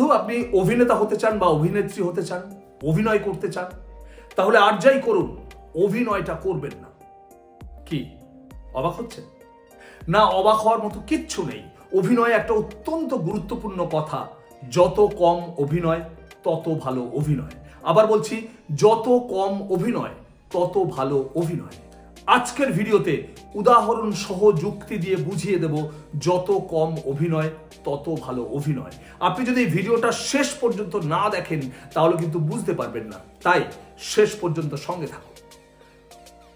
বন্ধু, আপনি অভিনেতা হতে চান বা অভিনেত্রী হতে চান, অভিনয় করতে চান, তাহলে আর যাই করুন, অভিনয়টা করবেন না। কি অবাক হচ্ছে? না, অবাক হওয়ার মতো কিচ্ছু নেই। অভিনয় একটা অত্যন্ত গুরুত্বপূর্ণ কথা। যত কম অভিনয় তত ভালো অভিনয়। আবার বলছি, যত কম অভিনয় তত ভালো অভিনয়। আজকের ভিডিওতে উদাহরণ সহ যুক্তি দিয়ে বুঝিয়ে দেব, যত কম অভিনয় তত ভালো অভিনয়। আপনি যদি এই ভিডিওটা শেষ পর্যন্ত না দেখেন তাহলে কিন্তু বুঝতে পারবেন না, তাই শেষ পর্যন্ত সঙ্গে থাকুন।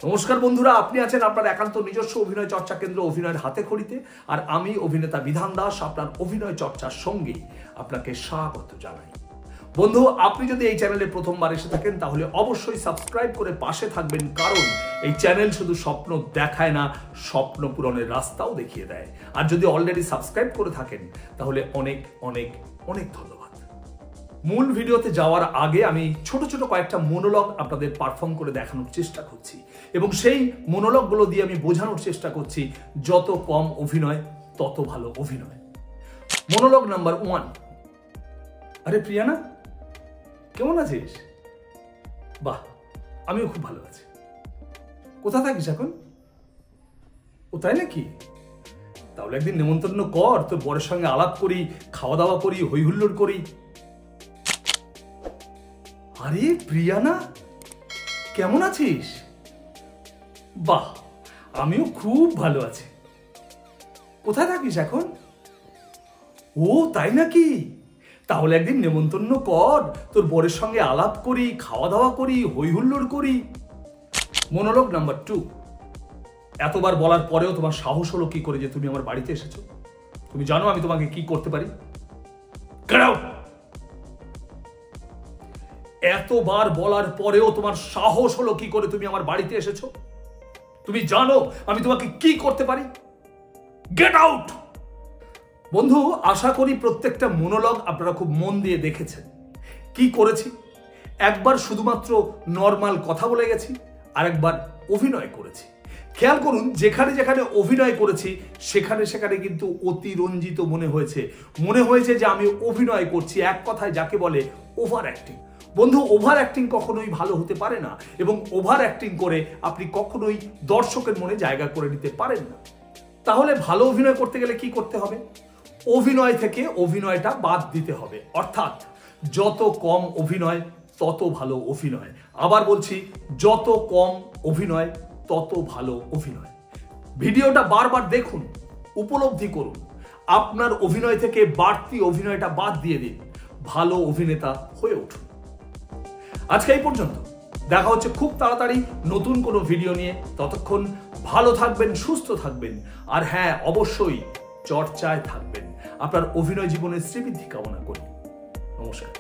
নমস্কার বন্ধুরা, আপনি আছেন আপনার একান্ত নিজস্ব অভিনয় চর্চা কেন্দ্র অভিনয়ের হাতে খড়িতে, আর আমি অভিনেতা বিধান দাস আপনার অভিনয় চর্চার সঙ্গে আপনাকে স্বাগত জানাই। বন্ধু, আপনি যদি এই চ্যানেলে প্রথমবার এসে থাকেন তাহলে অবশ্যই সাবস্ক্রাইব করে পাশে থাকবেন, কারণ এই চ্যানেল শুধু স্বপ্ন দেখায় না, স্বপ্ন পূরণের রাস্তাও দেখিয়ে দেয়। আর যদি অলরেডি সাবস্ক্রাইব করে থাকেন তাহলে অনেক অনেক অনেক ধন্যবাদ। মূল ভিডিওতে যাওয়ার আগে আমি ছোট ছোট কয়েকটা মোনোলগ আপনাদের পারফর্ম করে দেখানোর চেষ্টা করছি, এবং সেই মোনোলগগুলো দিয়ে আমি বোঝানোর চেষ্টা করছি যত কম অভিনয় তত ভালো অভিনয়। মোনোলগ নাম্বার 1। আরে প্রিয়ানা, কেমন আছিস? বাহ, আমিও খুব ভালো আছি। কোথা থাকিস এখন? ও তাই নাকি? তাহলে একদিন নেমন্তন্ন কর, তোর বরের সঙ্গে আলাপ করি, খাওয়া দাওয়া করি, হই হুল্লোড় করি। আরে প্রিয়ানা, কেমন আছিস? বাহ, আমিও খুব ভালো আছি। কোথায় থাকিস এখন? ও তাই নাকি? তাহলে একদিন নেমন্তন্ন কর, তোর বরের সঙ্গে আলাপ করি, খাওয়া দাওয়া করি, হই হুল্লোড় করি। মোনোলগ নাম্বার 2। এতবার বলার পরেও তোমার সাহস হলো কি করে যে তুমি আমার বাড়িতে এসেছো? তুমি জানো আমি তোমাকে কি করতে পারি? Get out! এতবার বলার পরেও তোমার সাহস হলো কি করে তুমি আমার বাড়িতে এসেছো? তুমি জানো আমি তোমাকে কি করতে পারি? Get out! বন্ধু, আশা করি প্রত্যেকটা মোনোলগ আপনারা খুব মন দিয়ে দেখেছেন। কি করেছি? একবার শুধুমাত্র নর্মাল কথা বলে গেছি, আর একবার অভিনয় করেছি। খেয়াল করুন, যেখানে যেখানে অভিনয় করেছি সেখানে সেখানে কিন্তু অতিরঞ্জিত মনে হয়েছে যে আমি অভিনয় করছি। এক কথায় যাকে বলে ওভার অ্যাক্টিং। বন্ধু, ওভার অ্যাক্টিং কখনোই ভালো হতে পারে না, এবং ওভার অ্যাক্টিং করে আপনি কখনোই দর্শকের মনে জায়গা করে নিতে পারেন না। তাহলে ভালো অভিনয় করতে গেলে কি করতে হবে? অভিনয় থেকে অভিনয়টা বাদ দিতে হবে, অর্থাৎ যত কম অভিনয় তত ভালো অভিনয়। আবার বলছি, যত কম অভিনয় তত ভালো অভিনয়। ভিডিওটা বারবার দেখুন, উপলব্ধি করুন, আপনার অভিনয় থেকে বাড়তি অভিনয়টা বাদ দিয়ে দিন, ভালো অভিনেতা হয়ে উঠুন। আজকে এই পর্যন্ত, দেখা হচ্ছে খুব তাড়াতাড়ি নতুন কোনো ভিডিও নিয়ে। ততক্ষণ ভালো থাকবেন, সুস্থ থাকবেন, আর হ্যাঁ, অবশ্যই চর্চায় থাকবেন। আপনার অভিনয় জীবনের শ্রীবৃদ্ধি কামনা করি। নমস্কার।